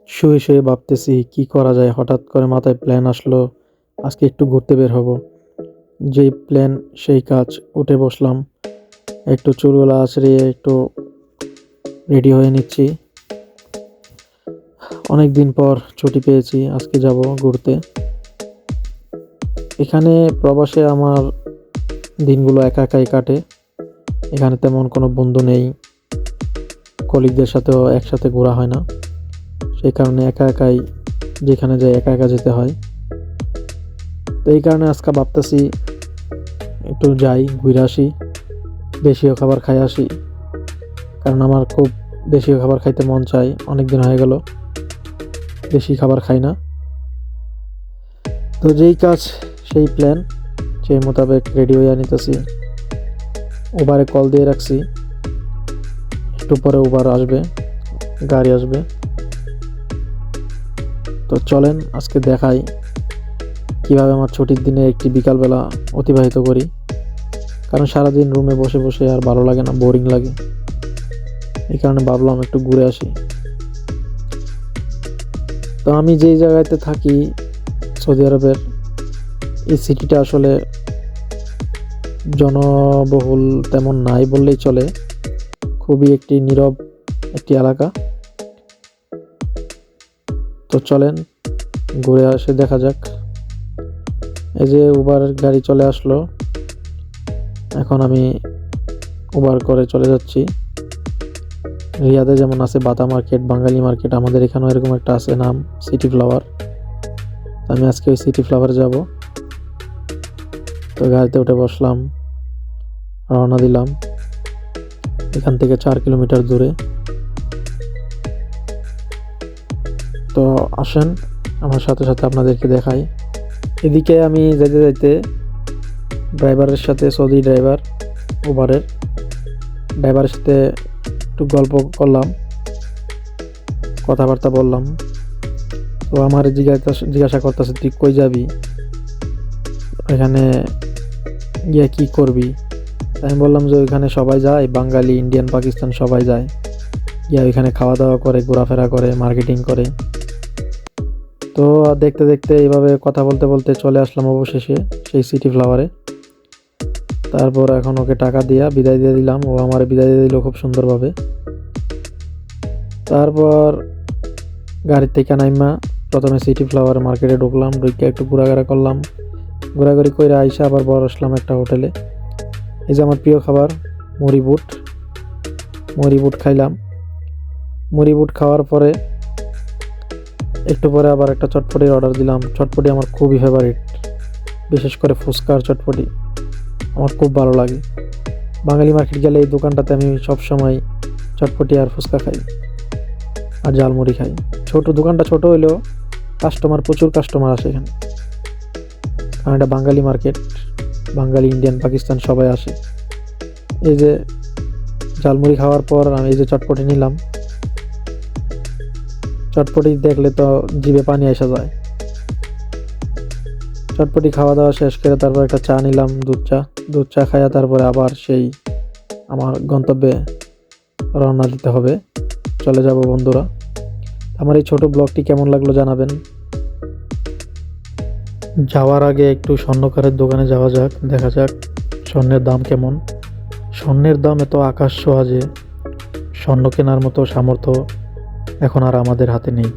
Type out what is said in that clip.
শুয়ে শুয়ে ভাবতেছি কি করা যায়। হঠাৎ করে মাথায় প্ল্যান আসলো, আজকে একটু ঘুরতে বের হব। যেই প্ল্যান সেই কাজ। উঠে বসলাম, একটু চুলগুলো আঁচড়িয়ে একটু রেডি হয়ে নিচ্ছি। অনেক দিন পর ছুটি পেয়েছি, আজকে যাব ঘুরতে। এখানে প্রবাসে আমার দিনগুলো একা একাই কাটে। এখানে তেমন কোনো বন্ধু নেই, কলিগদের সাথেও একসাথে ঘোরা হয় না। সেই কারণে একা একাই যেখানে যাই একা একা যেতে হয়। তো এই কারণে আজকে ভাবতেছি একটু যাই, ঘুরে আসি, দেশীয় খাবার খাই আসি। কারণ আমার খুব দেশীয় খাবার খাইতে মন চায়, অনেক দিন হয়ে গেল দেশি খাবার খাই না। তো যেই কাজ সেই প্ল্যান, সেই মোতাবেক রেডি হয়ে নিতেছি। উবারে কল দিয়ে রাখছি, একটু পরে উবার আসবে, গাড়ি আসবে। তো চলেন আজকে দেখাই কিভাবে আমার ছুটির দিনে একটি বিকালবেলা অতিবাহিত করি। কারণ সারাদিন রুমে বসে বসে আর ভালো লাগে না, বোরিং লাগে। এই কারণে ভাবলাম একটু ঘুরে আসি। তো আমি যেই জায়গাতে থাকি, সৌদি আরবের, এই সিটিটা আসলে জনবহুল তেমন নাই বললেই চলে। খুবই একটি নীরব একটি এলাকা। তো চলেন ঘুরে আসে দেখা যাক। এই যে উবার গাড়ি চলে আসলো, এখন আমি উবার করে চলে যাচ্ছি। রিয়াদে যেমন আছে বাতা মার্কেট, বাঙালি মার্কেট, আমাদের এখানেও এরকম একটা আছে নাম, সিটি ফ্লাওয়ার। আমি আজকে ওই সিটি ফ্লাওয়ারে যাব। তো গাড়িতে উঠে বসলাম, রওনা দিলাম। এখান থেকে 4 কিলোমিটার দূরে। তো আসেন আমার সাথে সাথে আপনাদেরকে দেখাই। এদিকে আমি যেতে যেতে ড্রাইভারের সাথে, সৌদি ড্রাইভার, উবারের ড্রাইভারের সাথে একটু গল্প করলাম, কথাবার্তা বললাম। তো আমার জিজ্ঞাসা করতেছে, তুই কই যাবি, এখানে গিয়ে কি করবি। আমি বললাম যে ওইখানে সবাই যায়, বাঙালি, ইন্ডিয়ান, পাকিস্তান সবাই যায়, গিয়ে ওইখানে খাওয়া দাওয়া করে, ঘোরাফেরা করে, মার্কেটিং করে। তো দেখতে দেখতে এইভাবে কথা বলতে বলতে চলে আসলাম অবশেষে সেই সিটি ফ্লাওয়ারে। তারপর এখন ওকে টাকা দিয়া বিদায় দিয়ে দিলাম, ও আমার বিদায় দিয়ে দিল খুব সুন্দরভাবে। তারপর গাড়ির থেকে নাইমা প্রথমে সিটি ফ্লাওয়ার মার্কেটে ঢুকলাম, ঢুকে একটু ঘোরাঘোরা করলাম। ঘোরাঘুরি করে আইসা আবার বসলাম একটা হোটেলে। এই যে আমার প্রিয় খাবার মুড়ি বুট, মুড়ি বুট খাইলাম। মুড়ি বুট খাওয়ার পরে একটু পরে আবার একটা চটপটির অর্ডার দিলাম। চটপটি আমার খুবই ফেভারিট, বিশেষ করে ফুচকার চটপটি আমার খুব ভালো লাগে। বাঙালি মার্কেট গেলে এই দোকানটাতে আমি সবসময় চটপটি আর ফুচকা খাই আর ঝালমুড়ি খাই। দোকানটা ছোট হইলেও প্রচুর কাস্টমার আসে এখানে, কারণ এটা বাঙালি মার্কেট। বাঙালি, ইন্ডিয়ান, পাকিস্তান সবাই আসে। এই যে ঝালমুড়ি খাওয়ার পর আমি এই যে চটপটি নিলাম। চটপটি দেখলে তো জিভে পানি এসে যায়। চটপটি খাওয়া দাওয়া শেষ করে তারপর একটা চা নিলাম, দুধ চা খাইয়া তারপরে আবার সেই আমার গন্তব্যে রওনা দিতে হবে, চলে যাব বন্ধুরা। আমার এই ছোট ব্লগটি কেমন লাগলো জানাবেন। যাওয়ার আগে একটু স্বর্ণকারের দোকানে যাওয়া যাক, দেখা যাক স্বর্ণের দাম কেমন। স্বর্ণের দাম এত আকাশ ছোঁয়া যে স্বর্ণ কেনার মতো সামর্থ্য এখন আর আমাদের হাতে নেই।